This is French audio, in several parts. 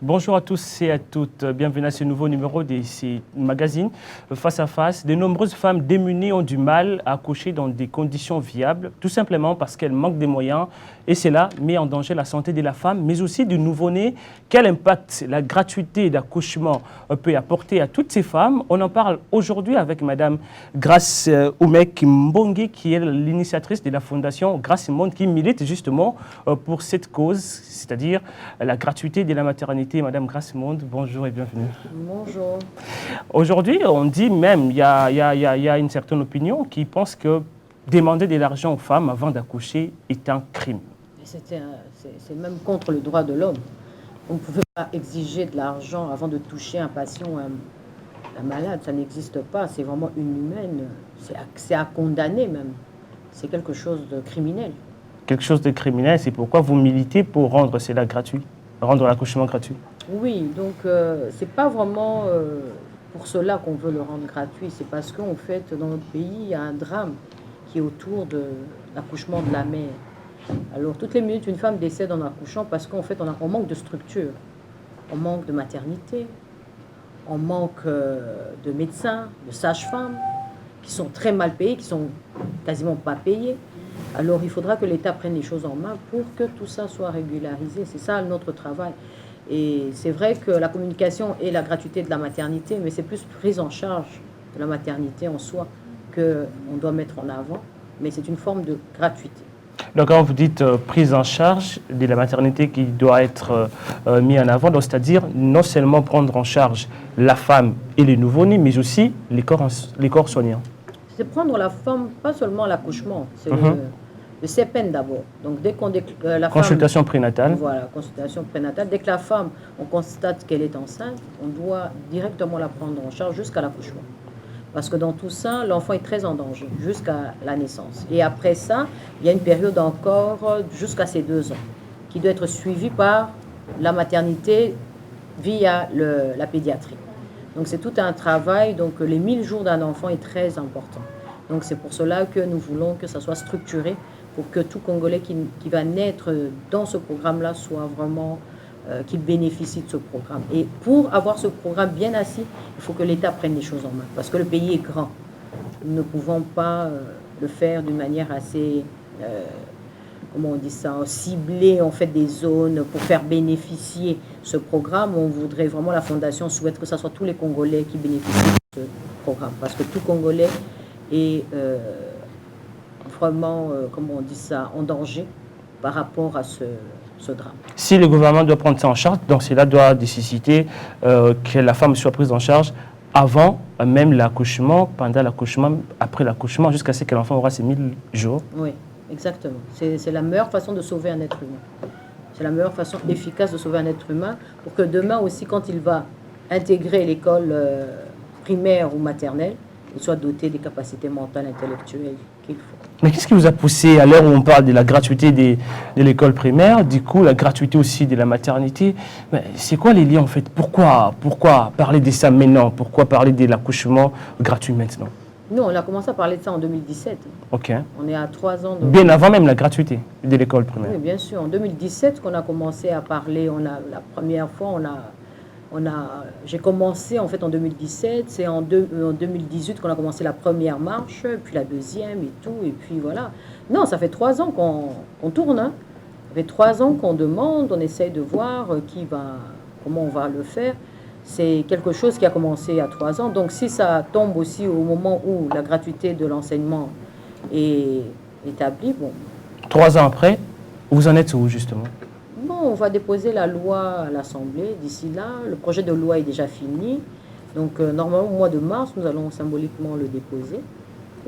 Bonjour à tous et à toutes. Bienvenue à ce nouveau numéro de ces magazines Face à Face. De nombreuses femmes démunies ont du mal à accoucher dans des conditions viables, tout simplement parce qu'elles manquent de moyens et cela met en danger la santé de la femme, mais aussi du nouveau-né. Quel impact la gratuité d'accouchement peut apporter à toutes ces femmes? On en parle aujourd'hui avec Madame Grace Oumek Mbongi, qui est l'initiatrice de la fondation Grace Monde, qui milite justement pour cette cause, c'est-à-dire la gratuité de la maternité. Madame Grace Monde, bonjour et bienvenue. Bonjour. Aujourd'hui, on dit même, il y a une certaine opinion qui pense que demander de l'argent aux femmes avant d'accoucher est un crime. C'est même contre le droit de l'homme. On ne pouvait pas exiger de l'argent avant de toucher un patient ou un malade. Ça n'existe pas. C'est vraiment inhumain. C'est à condamner même. C'est quelque chose de criminel. Quelque chose de criminel, c'est pourquoi vous militez pour rendre cela gratuit, rendre l'accouchement gratuit. Oui, donc c'est pas vraiment pour cela qu'on veut le rendre gratuit. C'est parce qu'en fait, dans notre pays, il y a un drame qui est autour de l'accouchement de la mère. Alors, toutes les minutes, une femme décède en accouchant parce qu'en fait, on manque de structure. On manque de maternité, on manque de médecins, de sages-femmes, qui sont très mal payés, qui sont quasiment pas payés. Alors, il faudra que l'État prenne les choses en main pour que tout ça soit régularisé. C'est ça notre travail. Et c'est vrai que la communication et la gratuité de la maternité, mais c'est plus prise en charge de la maternité en soi qu'on doit mettre en avant, mais c'est une forme de gratuité. Donc quand vous dites prise en charge de la maternité qui doit être mise en avant, c'est-à-dire non seulement prendre en charge la femme et les nouveau-nés, mais aussi les corps soignants. C'est prendre la femme, pas seulement à l'accouchement, c'est le CPN d'abord. Donc dès qu'on la consultation femme, prénatale. Voilà, consultation prénatale. Dès que la femme, on constate qu'elle est enceinte, on doit directement la prendre en charge jusqu'à l'accouchement. Parce que dans tout ça, l'enfant est très en danger jusqu'à la naissance. Et après ça, il y a une période encore jusqu'à ses 2 ans qui doit être suivie par la maternité via la pédiatrie. Donc c'est tout un travail. Donc les 1000 jours d'un enfant est très important. Donc c'est pour cela que nous voulons que ça soit structuré pour que tout Congolais qui va naître dans ce programme-là soit vraiment qui bénéficient de ce programme. Et pour avoir ce programme bien assis, il faut que l'État prenne les choses en main, parce que le pays est grand. Nous ne pouvons pas le faire d'une manière assez, comment on dit ça, cibler en fait des zones pour faire bénéficier ce programme. On voudrait vraiment, la Fondation souhaite que ce soit tous les Congolais qui bénéficient de ce programme, parce que tout Congolais est vraiment, comment on dit ça, en danger par rapport à ce drame. Si le gouvernement doit prendre ça en charge, donc cela doit nécessiter que la femme soit prise en charge avant même l'accouchement, pendant l'accouchement, après l'accouchement, jusqu'à ce que l'enfant aura ses 1000 jours. Oui, exactement. C'est la meilleure façon de sauver un être humain. C'est la meilleure façon efficace de sauver un être humain pour que demain aussi, quand il va intégrer l'école primaire ou maternelle, il soit doté des capacités mentales, intellectuelles qu'il faut. Mais qu'est-ce qui vous a poussé, à l'heure où on parle de la gratuité de l'école primaire, du coup la gratuité aussi de la maternité, c'est quoi les liens en fait? Pourquoi parler de ça maintenant? Pourquoi parler de l'accouchement gratuit maintenant? Nous, on a commencé à parler de ça en 2017. Ok. On est à 3 ans de... Bien avant même la gratuité de l'école primaire. Oui, bien sûr. En 2017 qu'on a commencé à parler, la première fois, j'ai commencé en fait en 2017, c'est en 2018 qu'on a commencé la première marche, puis la deuxième et tout, et puis voilà. Non, ça fait 3 ans qu'on tourne, hein. Ça fait 3 ans qu'on demande, on essaye de voir comment on va le faire. C'est quelque chose qui a commencé à 3 ans, donc si ça tombe aussi au moment où la gratuité de l'enseignement est établie, bon. 3 ans après, vous en êtes où justement? Bon, on va déposer la loi à l'Assemblée d'ici là. Le projet de loi est déjà fini. Donc, normalement, au mois de mars, nous allons symboliquement le déposer.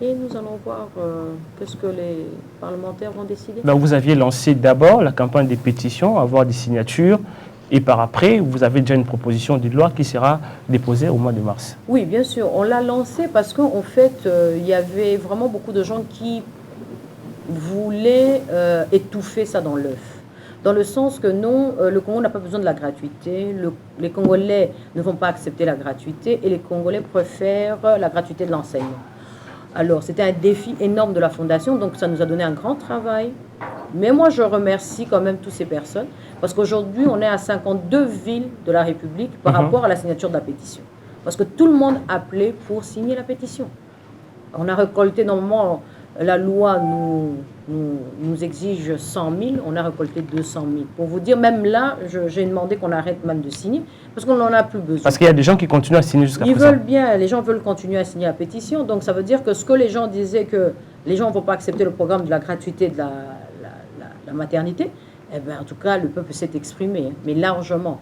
Et nous allons voir qu'est-ce que les parlementaires vont décider. Donc, vous aviez lancé d'abord la campagne des pétitions, avoir des signatures. Et par après, vous avez déjà une proposition de loi qui sera déposée au mois de mars. Oui, bien sûr. On l'a lancé parce qu'en fait, il y avait vraiment beaucoup de gens qui voulaient étouffer ça dans l'œuf. Dans le sens que non, le Congo n'a pas besoin de la gratuité, les Congolais ne vont pas accepter la gratuité et les Congolais préfèrent la gratuité de l'enseignement. Alors, c'était un défi énorme de la Fondation, donc ça nous a donné un grand travail. Mais moi, je remercie quand même toutes ces personnes, parce qu'aujourd'hui, on est à 52 villes de la République par rapport à la signature de la pétition. Parce que tout le monde appelait pour signer la pétition. On a récolté, normalement, la loi nous exige 100 000, on a récolté 200 000. Pour vous dire, même là, j'ai demandé qu'on arrête même de signer, parce qu'on n'en a plus besoin. Parce qu'il y a des gens qui continuent à signer jusqu'à présent. Ils veulent bien, les gens veulent continuer à signer la pétition, donc ça veut dire que ce que les gens disaient, que les gens ne vont pas accepter le programme de la gratuité de la maternité, eh bien, en tout cas, le peuple s'est exprimé, mais largement.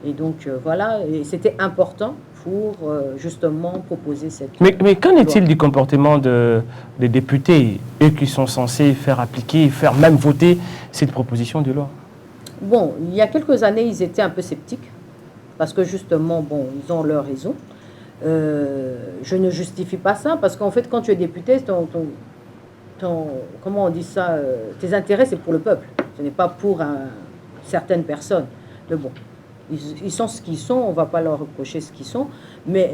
Et donc, voilà, et c'était important pour justement proposer cette... Mais qu'en est-il du comportement des députés, eux qui sont censés faire appliquer, faire même voter cette proposition de loi? Bon, il y a quelques années, ils étaient un peu sceptiques, parce que justement, bon, ils ont leur raison. Je ne justifie pas ça, parce qu'en fait, quand tu es député, comment on dit ça, tes intérêts, c'est pour le peuple, ce n'est pas pour certaines personnes. Mais bon, ils sont ce qu'ils sont, on ne va pas leur reprocher ce qu'ils sont, mais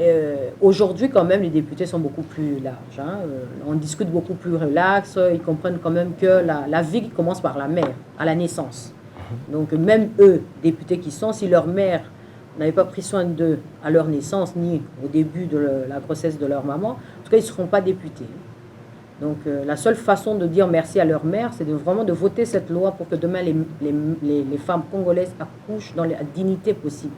aujourd'hui, quand même, les députés sont beaucoup plus larges. Hein, on discute beaucoup plus relax, ils comprennent quand même que la vie commence par la mère, à la naissance. Donc même eux, députés qui sont, si leur mère n'avait pas pris soin d'eux à leur naissance, ni au début de la grossesse de leur maman, en tout cas, ils ne seront pas députés. Donc la seule façon de dire merci à leur mère, c'est vraiment de voter cette loi pour que demain les femmes congolaises accouchent dans la dignité possible.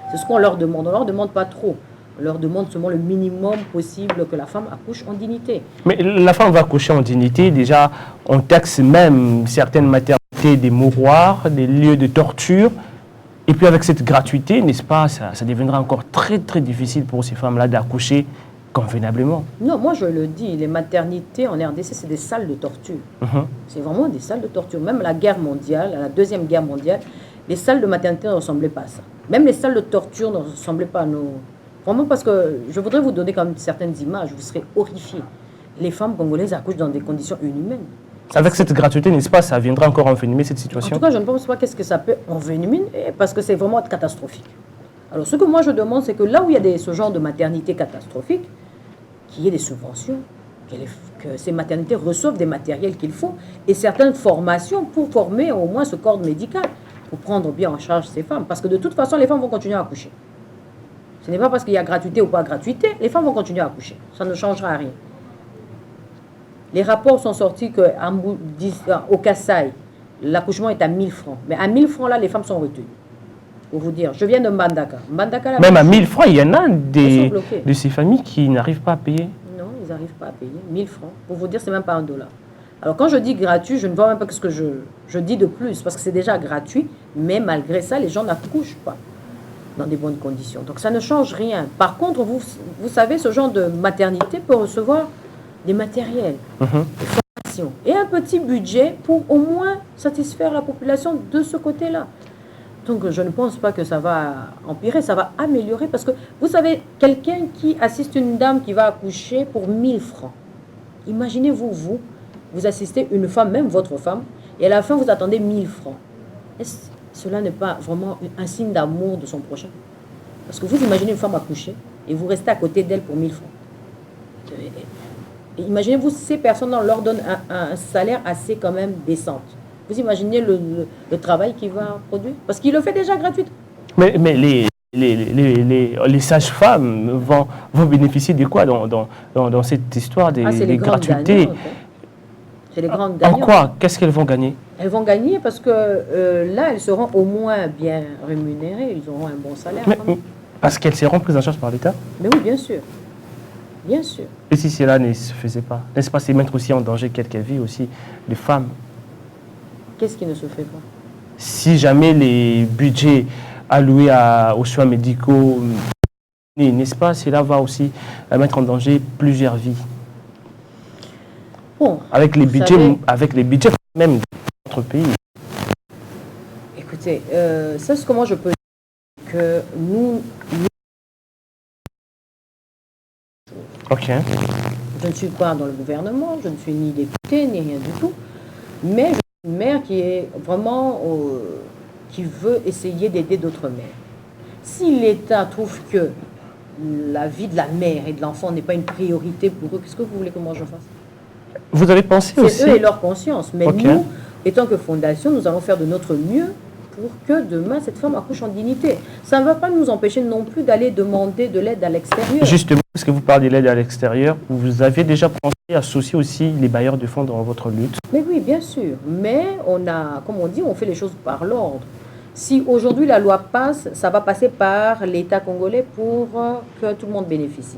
C'est ce qu'on leur demande. On ne leur demande pas trop. On leur demande seulement le minimum possible que la femme accouche en dignité. Mais la femme va accoucher en dignité. Déjà, on taxe même certaines maternités des mouroirs, des lieux de torture. Et puis avec cette gratuité, n'est-ce pas, ça deviendra encore très très difficile pour ces femmes-là d'accoucher convenablement. Non, moi je le dis, les maternités en RDC, c'est des salles de torture. C'est vraiment des salles de torture. Même à la guerre mondiale, à la Deuxième Guerre mondiale, les salles de maternité ne ressemblaient pas à ça. Même les salles de torture ne ressemblaient pas à nos... Vraiment parce que je voudrais vous donner quand même certaines images, vous serez horrifiés. Les femmes congolaises accouchent dans des conditions inhumaines. Avec cette gratuité, n'est-ce pas, ça viendra encore envenimer cette situation? En tout cas, je ne pense pas qu'est-ce que ça peut envenimer, parce que c'est vraiment catastrophique. Alors, ce que moi je demande, c'est que là où il y a ce genre de maternité catastrophique, qu'il y ait des subventions, que ces maternités reçoivent des matériels qu'il faut, et certaines formations pour former au moins ce corps médical, pour prendre bien en charge ces femmes. Parce que de toute façon, les femmes vont continuer à accoucher. Ce n'est pas parce qu'il y a gratuité ou pas gratuité, les femmes vont continuer à accoucher. Ça ne changera rien. Les rapports sont sortis qu'au Kassai, l'accouchement est à 1000 francs. Mais à 1000 francs, là, les femmes sont retenues. Pour vous dire, je viens de Mbandaka. Mbandaka, même à 1000 francs, il y en a de ces familles qui n'arrivent pas à payer. Non, ils n'arrivent pas à payer. 1000 francs. Pour vous dire, c'est même pas $1. Alors, quand je dis gratuit, je ne vois même pas ce que je dis de plus, parce que c'est déjà gratuit, mais malgré ça, les gens n'accouchent pas dans des bonnes conditions. Donc, ça ne change rien. Par contre, vous savez, ce genre de maternité peut recevoir des matériels, des formations, et un petit budget pour au moins satisfaire la population de ce côté-là. Donc, je ne pense pas que ça va empirer, ça va améliorer, parce que, vous savez, quelqu'un qui assiste une dame qui va accoucher pour 1000 francs, imaginez-vous, vous assistez une femme, même votre femme, et à la fin, vous attendez 1000 francs. Est-ce que cela n'est pas vraiment un signe d'amour de son prochain? Parce que vous imaginez une femme accoucher, et vous restez à côté d'elle pour 1000 francs. Et imaginez-vous, ces personnes, on leur donne un salaire assez quand même décent. Vous imaginez le travail qu'il va produire? Parce qu'il le fait déjà gratuitement. Mais les sages-femmes vont bénéficier de quoi dans cette histoire des gratuités? C'est les grandes gagnantes. En quoi? Qu'est-ce qu'elles vont gagner? Elles vont gagner parce que là, elles seront au moins bien rémunérées. Ils auront un bon salaire. Parce qu'elles seront prises en charge par l'État? Mais oui, bien sûr. Bien sûr. Et si cela ne se faisait pas? N'est-ce pas, c'est mettre aussi en danger quelques vies aussi de femmes? Qu'est-ce qui ne se fait pas? Si jamais les budgets alloués aux soins médicaux, n'est-ce pas, cela va aussi mettre en danger plusieurs vies. Bon, avec les budgets même de notre pays. Écoutez, ça c'est comment je peux dire que nous... Ok. Je ne suis pas dans le gouvernement, je ne suis ni député, ni rien du tout, mais je suis une mère qui est vraiment... qui veut essayer d'aider d'autres mères. Si l'État trouve que la vie de la mère et de l'enfant n'est pas une priorité pour eux, qu'est-ce que vous voulez que moi je fasse? Vous avez pensé aussi... C'est eux et leur conscience. Mais Ok. nous, étant que fondation, nous allons faire de notre mieux pour que demain, cette femme accouche en dignité. Ça ne va pas nous empêcher non plus d'aller demander de l'aide à l'extérieur. Justement, parce que vous parlez de l'aide à l'extérieur, vous avez déjà pensé à associer aussi les bailleurs de fonds dans votre lutte? Mais oui, bien sûr. Mais on a, comme on dit, on fait les choses par l'ordre. Si aujourd'hui la loi passe, ça va passer par l'État congolais pour que tout le monde bénéficie.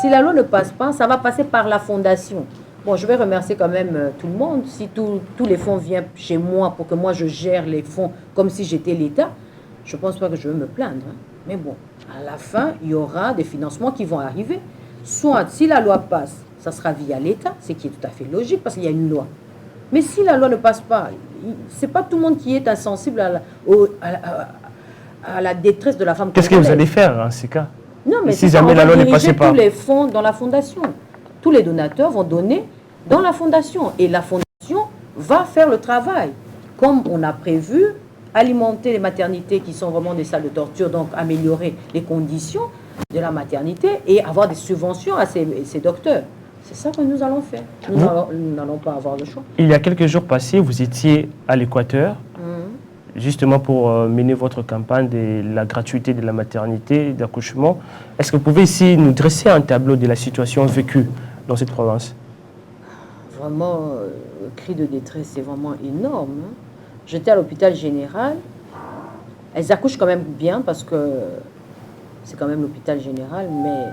Si la loi ne passe pas, ça va passer par la fondation. Bon, je vais remercier quand même tout le monde. Si tous les fonds viennent chez moi pour que moi je gère les fonds comme si j'étais l'État, je ne pense pas que je vais me plaindre. Hein. Mais bon, à la fin, il y aura des financements qui vont arriver. Soit, si la loi passe, ça sera via l'État, ce qui est tout à fait logique parce qu'il y a une loi. Mais si la loi ne passe pas, ce n'est pas tout le monde qui est insensible à la détresse de la femme. Qu'est-ce que vous allez faire en ces cas? Non, mais si jamais la loi ne passait pas, tous les fonds dans la fondation. Tous les donateurs vont donner dans la fondation. Et la fondation va faire le travail. Comme on a prévu, alimenter les maternités qui sont vraiment des salles de torture, donc améliorer les conditions de la maternité et avoir des subventions à ces docteurs. C'est ça que nous allons faire. Nous n'allons pas avoir le choix. Il y a quelques jours passés, vous étiez à l'Équateur, justement pour mener votre campagne de la gratuité de la maternité, d'accouchement. Est-ce que vous pouvez ici nous dresser un tableau de la situation vécue dans cette province? Vraiment, le cri de détresse, c'est vraiment énorme. Hein. J'étais à l'hôpital général. Elles accouchent quand même bien parce que c'est quand même l'hôpital général, mais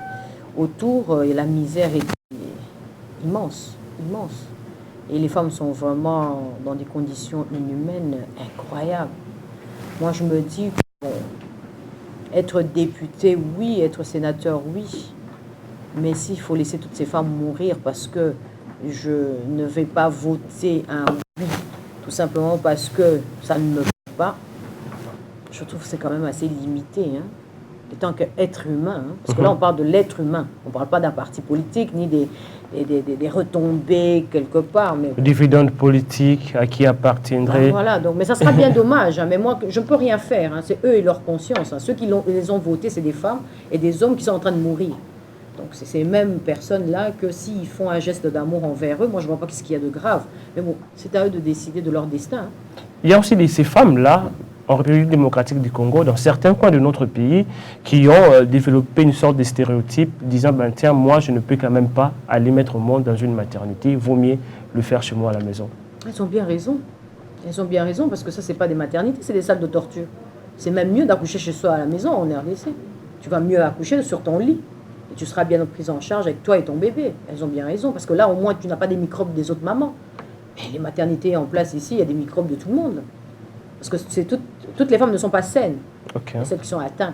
autour, la misère est immense, immense. Et les femmes sont vraiment dans des conditions inhumaines incroyables. Moi, je me dis, bon, être député, oui, être sénateur, oui. Mais s'il faut laisser toutes ces femmes mourir parce que je ne vais pas voter un oui, tout simplement parce que ça ne me plaît pas, je trouve que c'est quand même assez limité. Hein. Tant qu'être humain, hein, parce que là on parle de l'être humain, on ne parle pas d'un parti politique ni des retombées quelque part. Mais bon. Dividende politique à qui appartiendrait. Ben voilà, donc, mais ça sera bien dommage, hein, mais moi je ne peux rien faire, hein, c'est eux et leur conscience. Hein. Ceux qui les ont votés, c'est des femmes et des hommes qui sont en train de mourir. Donc c'est ces mêmes personnes-là que s'ils font un geste d'amour envers eux, moi je ne vois pas ce qu'il y a de grave. Mais bon, c'est à eux de décider de leur destin. Hein. Il y a aussi ces femmes-là, en République démocratique du Congo, dans certains coins de notre pays, qui ont développé une sorte de stéréotype disant, ben tiens, moi je ne peux quand même pas aller mettre au monde dans une maternité, vaut mieux le faire chez moi à la maison. Elles ont bien raison. Elles ont bien raison parce que ça, c'est pas des maternités, c'est des salles de torture. C'est même mieux d'accoucher chez soi à la maison en RDC. Tu vas mieux accoucher sur ton lit. Et tu seras bien prise en charge avec toi et ton bébé. Elles ont bien raison, parce que là, au moins, tu n'as pas des microbes des autres mamans. Mais les maternités en place ici, il y a des microbes de tout le monde. Parce que toutes les femmes ne sont pas saines. Okay. Celles qui sont atteintes.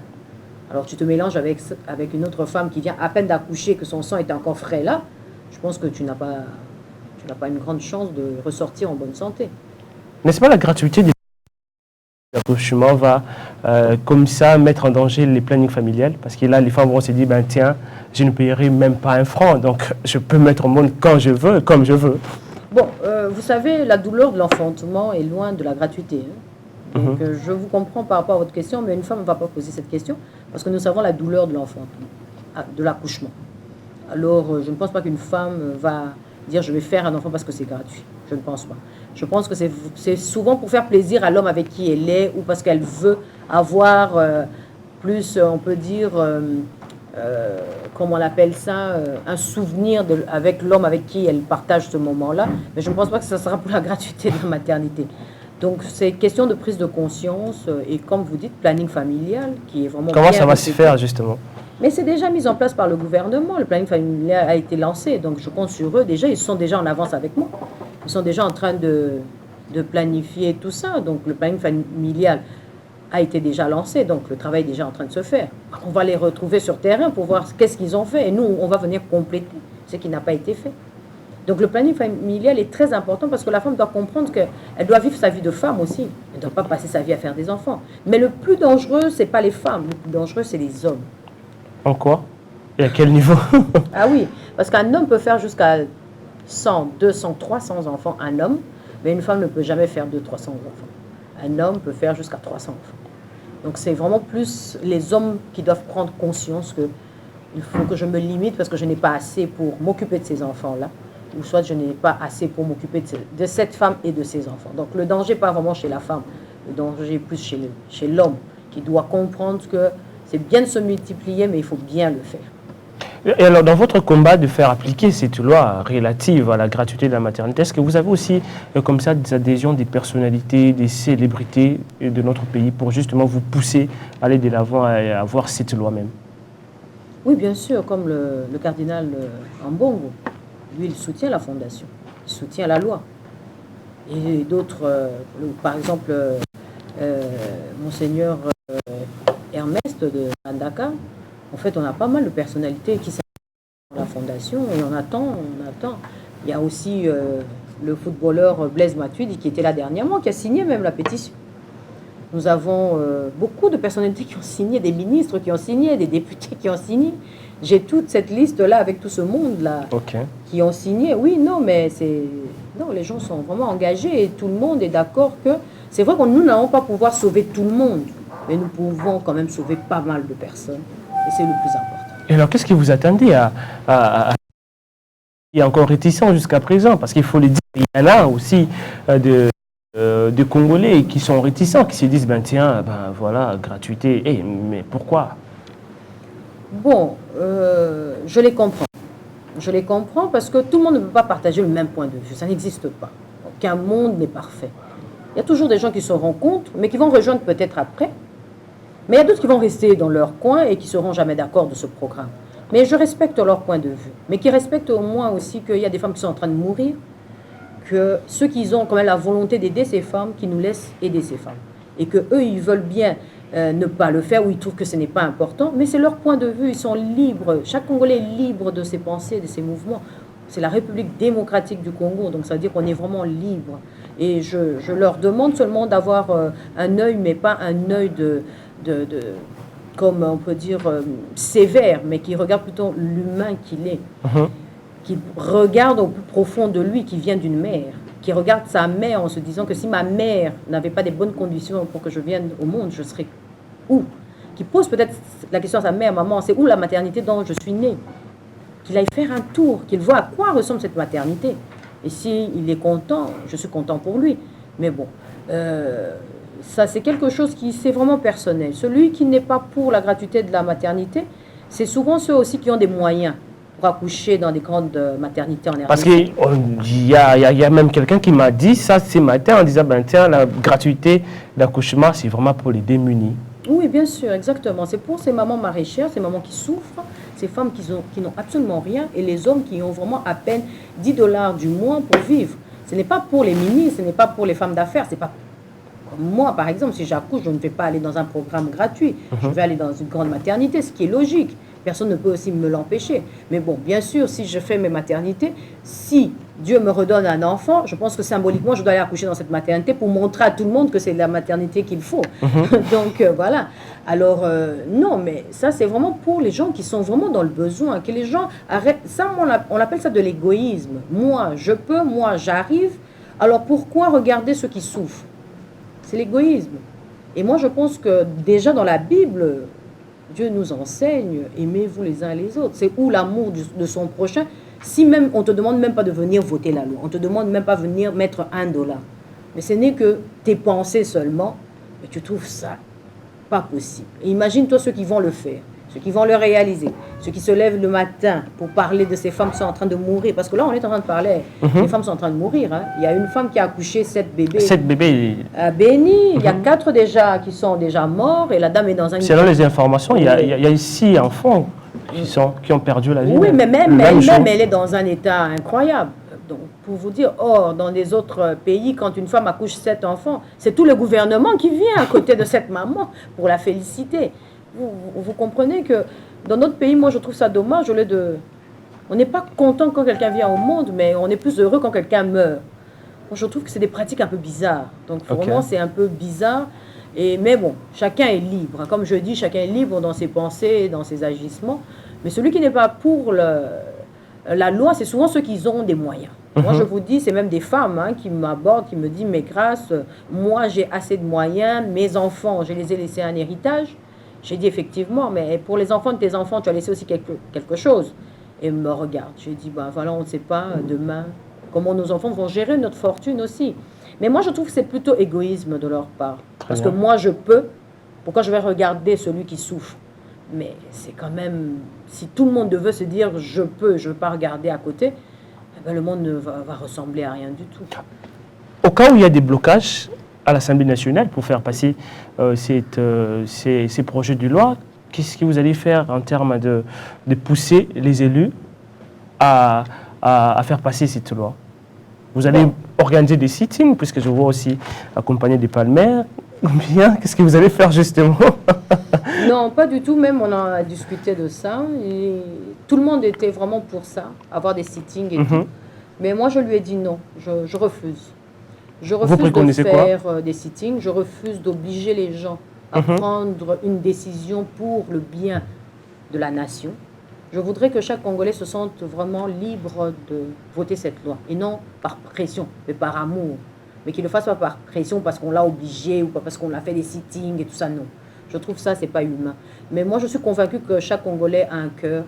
Alors, tu te mélanges avec une autre femme qui vient à peine d'accoucher, que son sang est encore frais là. Je pense que tu n'as pas une grande chance de ressortir en bonne santé. N'est-ce pas la gratuité des l'accouchement va comme ça mettre en danger les plannings familiales, parce que là les femmes vont se dire ben tiens, je ne paierai même pas un franc, donc je peux mettre au monde quand je veux, comme je veux. Bon, vous savez, la douleur de l'enfantement est loin de la gratuité. Hein. Donc je vous comprends par rapport à votre question, mais une femme ne va pas poser cette question parce que nous savons la douleur de l'enfantement, de l'accouchement. Alors je ne pense pas qu'une femme va dire je vais faire un enfant parce que c'est gratuit. Je ne pense pas. Je pense que c'est souvent pour faire plaisir à l'homme avec qui elle est ou parce qu'elle veut avoir plus, on peut dire, comment on appelle ça, un souvenir avec l'homme avec qui elle partage ce moment-là. Mais je ne pense pas que ça sera pour la gratuité de la maternité. Donc c'est une question de prise de conscience et comme vous dites, planning familial qui est vraiment... Comment ça va se faire justement? Mais c'est déjà mis en place par le gouvernement. Le planning familial a été lancé, donc je compte sur eux déjà. Ils sont déjà en avance avec moi. Ils sont déjà en train de planifier tout ça. Donc le planning familial a été déjà lancé, donc le travail est déjà en train de se faire. On va les retrouver sur terrain pour voir qu'est-ce qu'ils ont fait. Et nous, on va venir compléter ce qui n'a pas été fait. Donc le planning familial est très important parce que la femme doit comprendre qu'elle doit vivre sa vie de femme aussi. Elle ne doit pas passer sa vie à faire des enfants. Mais le plus dangereux, ce n'est pas les femmes. Le plus dangereux, c'est les hommes. En quoi? Et à quel niveau? Ah oui, parce qu'un homme peut faire jusqu'à 100, 200, 300 enfants, un homme, mais une femme ne peut jamais faire 200, 300 enfants. Un homme peut faire jusqu'à 300 enfants. Donc c'est vraiment plus les hommes qui doivent prendre conscience que il faut que je me limite parce que je n'ai pas assez pour m'occuper de ces enfants-là, ou soit je n'ai pas assez pour m'occuper de cette femme et de ses enfants. Donc le danger, pas vraiment chez la femme, le danger est plus chez l'homme, qui doit comprendre que c'est bien de se multiplier, mais il faut bien le faire. Et alors, dans votre combat de faire appliquer cette loi relative à la gratuité de la maternité, est-ce que vous avez aussi, comme ça, des adhésions des personnalités, des célébrités de notre pays pour justement vous pousser à aller de l'avant et à avoir cette loi même? Oui, bien sûr, comme le cardinal Ambongo. Lui, il soutient la fondation, il soutient la loi. Et d'autres, par exemple, Monseigneur Ernest de Andaka. En fait, on a pas mal de personnalités qui sont dans la fondation et on attend. Il y a aussi le footballeur Blaise Matuidi qui était là dernièrement, qui a signé même la pétition. Nous avons beaucoup de personnalités qui ont signé, des ministres qui ont signé, des députés qui ont signé. J'ai toute cette liste-là avec tout ce monde-là qui ont signé. Oui, non, mais non, les gens sont vraiment engagés et tout le monde est d'accord que c'est vrai que nous n'allons pas pouvoir sauver tout le monde, mais nous pouvons quand même sauver pas mal de personnes. Et c'est le plus important. Et alors, qu'est-ce que vous attendez Il est encore réticent jusqu'à présent, parce qu'il faut le dire, il y en a aussi de Congolais qui sont réticents, qui se disent, ben tiens, ben voilà, gratuité, mais pourquoi? Bon, je les comprends. Je les comprends parce que tout le monde ne peut pas partager le même point de vue. Ça n'existe pas. Aucun monde n'est parfait. Il y a toujours des gens qui se rencontrent, mais qui vont rejoindre peut-être après. Mais il y a d'autres qui vont rester dans leur coin et qui ne seront jamais d'accord de ce programme. Mais je respecte leur point de vue. Mais qui respectent au moins aussi qu'il y a des femmes qui sont en train de mourir, que ceux qui ont quand même la volonté d'aider ces femmes, qui nous laissent aider ces femmes. Et qu'eux, ils veulent bien ne pas le faire ou ils trouvent que ce n'est pas important. Mais c'est leur point de vue, ils sont libres. Chaque Congolais est libre de ses pensées, de ses mouvements. C'est la République démocratique du Congo, donc ça veut dire qu'on est vraiment libre. Et je leur demande seulement d'avoir un œil, mais pas un œil comme on peut dire, sévère, mais qui regarde plutôt l'humain qu'il est, qui regarde au plus profond de lui, qui vient d'une mère, qui regarde sa mère en se disant que si ma mère n'avait pas des bonnes conditions pour que je vienne au monde, je serais où? Qui pose peut-être la question à sa mère, maman, c'est où la maternité dont je suis née? Qu'il aille faire un tour, qu'il voit à quoi ressemble cette maternité. Et s'il est content, je suis content pour lui. Mais bon, ça c'est quelque chose qui c'est vraiment personnel. Celui qui n'est pas pour la gratuité de la maternité, c'est souvent ceux aussi qui ont des moyens pour accoucher dans des grandes maternités en RDC. Parce qu'il y a même quelqu'un qui m'a dit ça ce matin en disant, ben tiens, la gratuité d'accouchement, c'est vraiment pour les démunis. Oui, bien sûr, exactement. C'est pour ces mamans maraîchères, ces mamans qui souffrent, ces femmes qui n'ont absolument rien, et les hommes qui ont vraiment à peine 10 $ du mois pour vivre. Ce n'est pas pour les ministres, ce n'est pas pour les femmes d'affaires, c'est pas comme moi, par exemple, si j'accouche, je ne vais pas aller dans un programme gratuit. Je vais aller dans une grande maternité, ce qui est logique. Personne ne peut aussi me l'empêcher. Mais bon, bien sûr, si je fais mes maternités, si Dieu me redonne un enfant, je pense que symboliquement, je dois aller accoucher dans cette maternité pour montrer à tout le monde que c'est la maternité qu'il faut. Donc, voilà. Alors, non, mais ça, c'est vraiment pour les gens qui sont vraiment dans le besoin, que les gens arrêtent. Ça, on appelle ça de l'égoïsme. Moi, je peux, moi, j'arrive. Alors, pourquoi regarder ceux qui souffrent? C'est l'égoïsme. Et moi, je pense que déjà dans la Bible, Dieu nous enseigne, aimez-vous les uns les autres. C'est où l'amour de son prochain. Si même, on ne te demande même pas de venir voter la loi, on ne te demande même pas de venir mettre $1. Mais ce n'est que tes pensées seulement, et tu trouves ça pas possible. Et imagine-toi ceux qui vont le faire, ceux qui vont le réaliser, ceux qui se lèvent le matin pour parler de ces femmes qui sont en train de mourir. Parce que là, on est en train de parler, les femmes sont en train de mourir. Hein. Il y a une femme qui a accouché 7 bébés. 7 bébés. À Béni, il y a 4 déjà qui sont déjà morts et la dame est dans un... Selon les informations, il y a 6 enfants qui ont perdu la vie. Oui, mais même elle est dans un état incroyable. Donc, pour vous dire, dans les autres pays, quand une femme accouche 7 enfants, c'est tout le gouvernement qui vient à côté de cette maman pour la féliciter. Vous comprenez que dans notre pays, moi je trouve ça dommage, on n'est pas content quand quelqu'un vient au monde, mais on est plus heureux quand quelqu'un meurt. Moi je trouve que c'est des pratiques un peu bizarres. Donc vraiment c'est un peu bizarre. Mais bon, chacun est libre. Comme je dis, chacun est libre dans ses pensées, dans ses agissements. Mais celui qui n'est pas pour la loi, c'est souvent ceux qui ont des moyens. Moi, je vous dis, c'est même des femmes qui m'abordent, qui me disent, mais grâce, moi, j'ai assez de moyens, mes enfants, je les ai laissés un héritage. J'ai dit effectivement, mais pour les enfants de tes enfants, tu as laissé aussi quelque chose. Et il me regarde. J'ai dit, ben voilà, on ne sait pas demain comment nos enfants vont gérer notre fortune aussi. Mais moi, je trouve que c'est plutôt égoïsme de leur part. Parce que moi, je peux. Pourquoi je vais regarder celui qui souffre? Mais c'est quand même, si tout le monde veut se dire, je peux, je ne veux pas regarder à côté, eh ben, le monde va ressembler à rien du tout. Au cas où il y a des blocages à l'Assemblée nationale pour faire passer ces projets de loi, qu'est-ce que vous allez faire en termes de pousser les élus à faire passer cette loi? Vous allez organiser des sittings, puisque je vois aussi accompagner des palmaires. Bien, qu'est-ce que vous allez faire justement? Non, pas du tout. Même on a discuté de ça. Et tout le monde était vraiment pour ça, avoir des sittings et tout. Mais moi, je lui ai dit non, je refuse. Je refuse de faire des sittings. Je refuse d'obliger les gens à prendre une décision pour le bien de la nation. Je voudrais que chaque Congolais se sente vraiment libre de voter cette loi, et non par pression, mais par amour. Mais qu'il ne le fasse pas par pression parce qu'on l'a obligé ou pas parce qu'on a fait des sittings et tout ça, non. Je trouve ça, c'est pas humain. Mais moi, je suis convaincue que chaque Congolais a un cœur,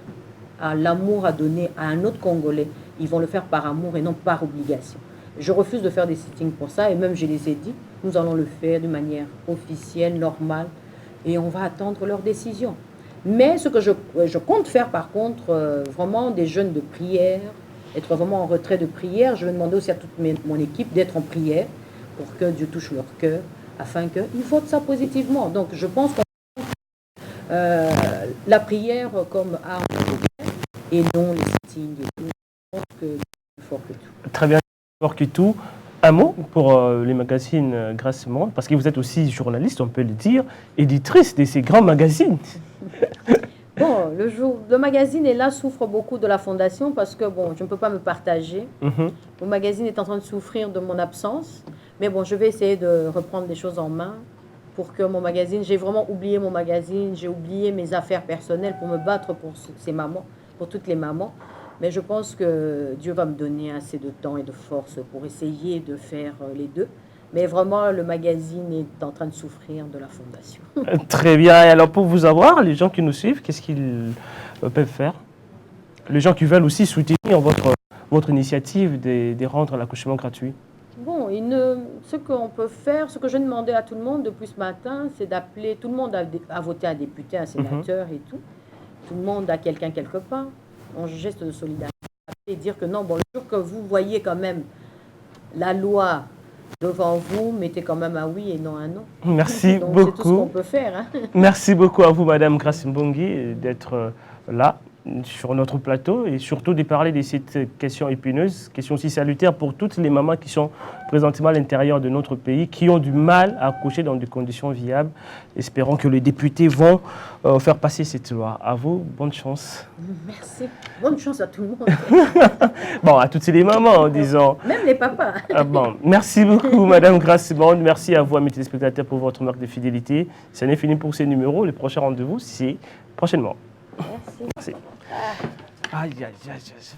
a l'amour à donner à un autre Congolais. Ils vont le faire par amour et non par obligation. Je refuse de faire des sittings pour ça, et même je les ai dit, nous allons le faire de manière officielle, normale, et on va attendre leur décision. Mais ce que je compte faire, par contre, vraiment des jeûnes de prière, être vraiment en retrait de prière. Je vais demander aussi à toute mon équipe d'être en prière pour que Dieu touche leur cœur, afin qu'ils votent ça positivement. Donc, je pense que la prière comme arme et non les sittings. Je pense que c'est plus fort que tout. Très bien, plus fort que tout. Un mot pour les magazines Grâce Monde, parce que vous êtes aussi journaliste, on peut le dire, éditrice de ces grands magazines. Bon, le magazine est là, souffre beaucoup de la fondation parce que bon, je ne peux pas me partager. Le magazine est en train de souffrir de mon absence. Mais bon, je vais essayer de reprendre les choses en main pour que mon magazine, j'ai vraiment oublié mon magazine, j'ai oublié mes affaires personnelles pour me battre pour ces mamans, pour toutes les mamans. Mais je pense que Dieu va me donner assez de temps et de force pour essayer de faire les deux. Mais vraiment, le magazine est en train de souffrir de la fondation. Très bien. Et alors, pour vous avoir, les gens qui nous suivent, qu'est-ce qu'ils peuvent faire? Les gens qui veulent aussi soutenir votre initiative de rendre l'accouchement gratuit. Bon, ce qu'on peut faire, ce que je demandais à tout le monde depuis ce matin, c'est d'appeler tout le monde à voter un député, un sénateur et tout. Tout le monde a quelqu'un quelque part, en geste de solidarité, et dire que non, bon, le jour que vous voyez quand même la loi devant vous, mettez quand même un oui et non un non. Merci donc, beaucoup. C'est tout ce qu'on peut faire. Hein. Merci beaucoup à vous, Madame Grace Mbongi, d'être là sur notre plateau et surtout de parler de cette question épineuse, question aussi salutaire pour toutes les mamans qui sont présentement à l'intérieur de notre pays, qui ont du mal à accoucher dans des conditions viables. Espérons que les députés vont faire passer cette loi. À vous, bonne chance. Merci. Bonne chance à tout le monde. Bon, à toutes les mamans, disons. Même les papas. Bon, merci beaucoup, Madame Grace Mbongi. Merci à vous, à mes téléspectateurs, pour votre marque de fidélité. Ce n'est fini pour ces numéros. Le prochain rendez-vous, c'est prochainement. Merci. Merci. Aïe, aïe, aïe, aïe.